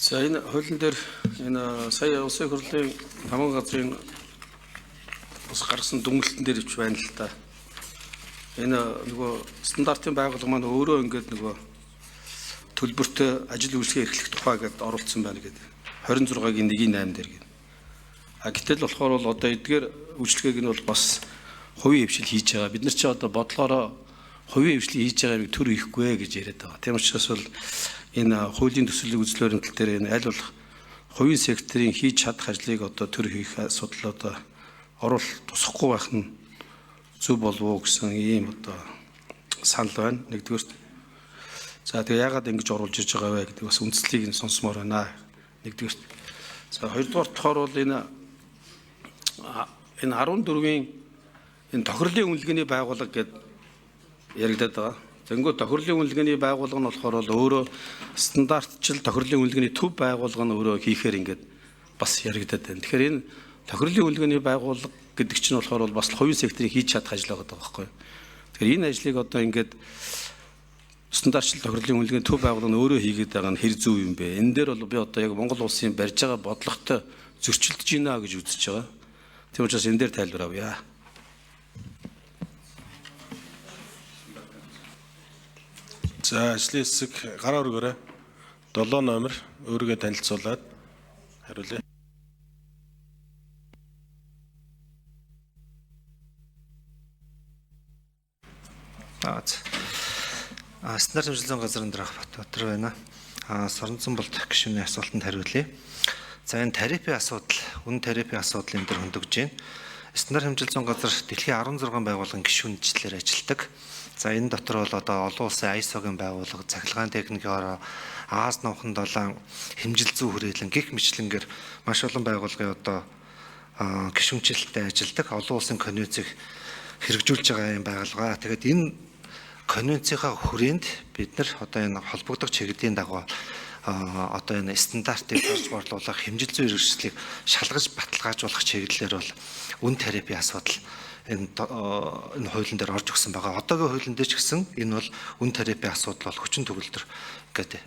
За энэ хуулийн дээр энэ сая улсын хурлын тамга газрын бас гаргасан дүгнэлтэн дээр ивч байна л та. Энэ нөгөө стандартын байгууллага маань өөрөө ингээд нөгөө төлбөртэй ажил үйлсгээ эрхлэх тухай гэдээ оруулсан байна гэдэг. 26-гийн 1-8 дээр гэнэ. Гэтэл болохоор бол одоо эдгээр үйлчлэгээг нь бол бас хувийн хвшил хийж байгаа. Бид нар чи одоо бодлороо хувийн хвшил хийж байгаа юм төр ихгүй гэж яриад байгаа. Тийм учраас бол энэ хуулийн төсвөлийн үзлөөрөмтөл дээр энэ аль болох хувийн секторын хийж чадах ажлыг одоо төр хийх асуудал одоо орол тусахгүй байх нь зөв болов уу гэсэн ийм одоо санал байна. Нэгдүгээр. За тэгээ яагаад ингэж оруулж иж байгаа вэ гэдэг бас үндслийг нь сонсомоор байна. Нэгдүгээр. За хоёрдугаар тохоор бол энэ 14-ийн энэ тохирлын үнэлгээний байгууллага гэдэг яригадаад байгаа. Тэнгүү тохирлын үнэлгээний байгууллага нь болохоор өөрөө стандартчил тохирлын үнэлгээний төв байгууллага нь өөрөө хийхээр ингээд бас яригадаад байна. Тэгэхээр энэ тохирлын үнэлгээний байгууллага гэдэг чинь болохоор бас хувийн секторыг хийж чадах ажил байгаа байхгүй юу. Тэгэхээр энэ ажлыг одоо ингээд стандартчил тохирлын үнэлгээний төв байгууллага нь өөрөө хийгээд байгаа нь хэр зөв юм бэ? Энэ дээр бол би одоо яг Монгол улсын барьж байгаа бодлоготой зөрчилдөж байна гэж үзэж байгаа. Тийм учраас энэ дээр тайлбар авъя. За ажлын хэсэг гараа өргөөрэй. 7 номер өөрийгөө танилцуулаад хариулъя. Стандарт хэмжлэлийн газрын дараах Батбатар байна. Соронзонболд гишүүний асуултанд хариулъя. За энэ тарифын асуудал, үнэ тарифын асуудлын дээр хөндөгж байна. Стандарт хэмжлэлийн газар дэлхийн 16 байгууллагын гишүүнчлэлээр ажилладаг. За энэ дотор бол одоо олон улсын ISO-гийн байгууллага, цахилгаан техникийн Аз номхон 7 хэмжил зүй хүрээлэн гих мэтлэнгээр маш олон байгууллагын одоо гишүүнчлэлтэй ажилладаг. Олон улсын конвенцийг хэрэгжүүлж байгаа юм байгууллага. Тэгээд энэ конвенцийнхаа хүрээнд бид нар одоо энэ холбогдох чиглэлийн дагуу одоо энэ стандартыг гарч борлуулах хэмжил зүйн хэрэгслийг шалгаж баталгаажуулах чиглэлээр бол үн тарифын асуудал энэ хуулийн дээр орж өгсөн байгаа. Одоогийн хуулийн дээр ч гэсэн энэ бол үн тарифын асуудал бол хүчин төгөлдөр гэдэг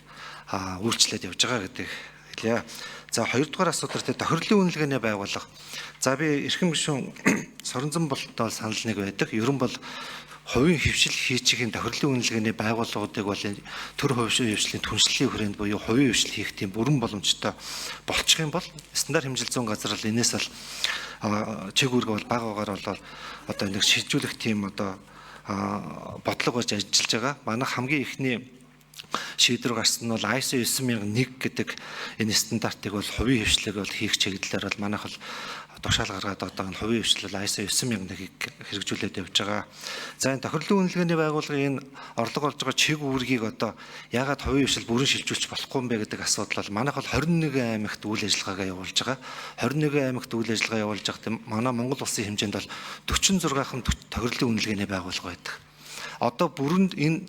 үйлчлээд явж байгаа гэдэг хэлье. За хоёрдугаар асуудал дээр тохирлын үнэлгээний байгууллага. За би эрхэм гишүүн Соронзонболд санал нэг байдаг. Ерөн бол хувийн хвшил хийчихийн тохирлын үнэлгээний байгууллагуудыг бол төр хувийн хвшлийн түншлэлийн хүрээнд буюу хувийн хвшил хийх тийм бүрэн боломжтой болчих юм бол стандарт хэмжил зүйн газар бол энэс бол чиг үүрэг бол багаагаар бол одоо нэг шилжүүлэх тийм одоо бодлого болж ажиллаж байгаа. Манайх хамгийн ихний шийдвэр гарсан нь бол ISO 9001 гэдэг энэ стандартыг бол хувийн хвшлийг бол хийх чиглэлээр бол манайх бол тушаал гаргаад одоо энэ хувийн хвшлэл ISO 9001-ийг хэрэгжүүлээд явж байгаа. За энэ тохирлын үнэлгээний байгууллагын энэ орлого олж байгаа чиг үүргийг одоо яагаад хувийн хвшил бүрэн шилжүүлж болохгүй юм бэ гэдэг асуудал бол манайх бол 21 аймагт үйл ажиллагаагаа явуулж байгаа. 21 аймагт үйл ажиллагаа явуулж байхдаа манай Монгол улсын хэмжээнд бол 46хан тохирлын үнэлгээний байгууллага байдаг. Одоо бүрэнд энэ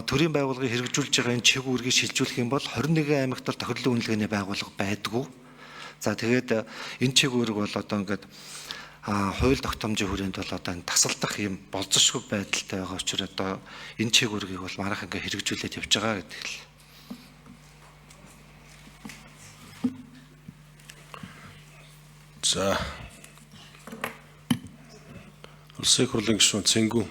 төрийн байгууллагыг хэрэгжүүлж байгаа энэ чиг үүргийг шилжүүлэх юм бол 21 аймагт бол тохирлын үнэлгээний байгууллага байдгүй. За тэгээд энэ чиг үүрэг бол одоо ингээд хууль тогтоомжийн хүрээнд бол одоо энэ тасалдах юм болцсошгүй байдалтай байгаа учраас одоо энэ чиг үүргийг бол манайх ингээд хэрэгжүүлээд явж байгаа гэдэг л. За улсын хурлын гишүүн Цэнгүү